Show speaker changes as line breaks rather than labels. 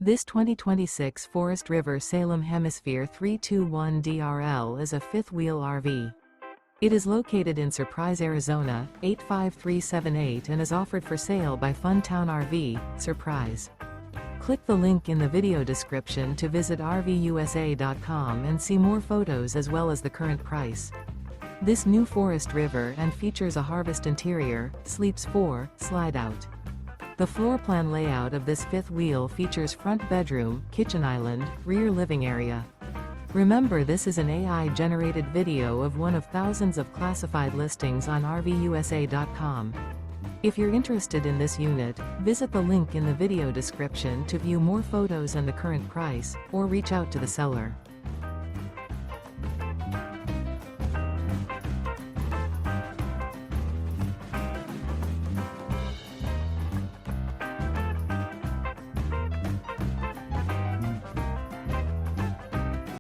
This 2026 Forest River Salem Hemisphere 321 DRL is a fifth-wheel RV. It is located in Surprise, Arizona, 85378 and is offered for sale by Funtown RV, Surprise. Click the link in the video description to visit RVUSA.com and see more photos as well as the current price. This new Forest River and features a Harvest interior, sleeps 4, Slideout. The floor plan layout of this fifth wheel features front bedroom, kitchen island, rear living area. Remember, this is an AI-generated video of one of thousands of classified listings on RVUSA.com. If you're interested in this unit, visit the link in the video description to view more photos and the current price, or reach out to the seller.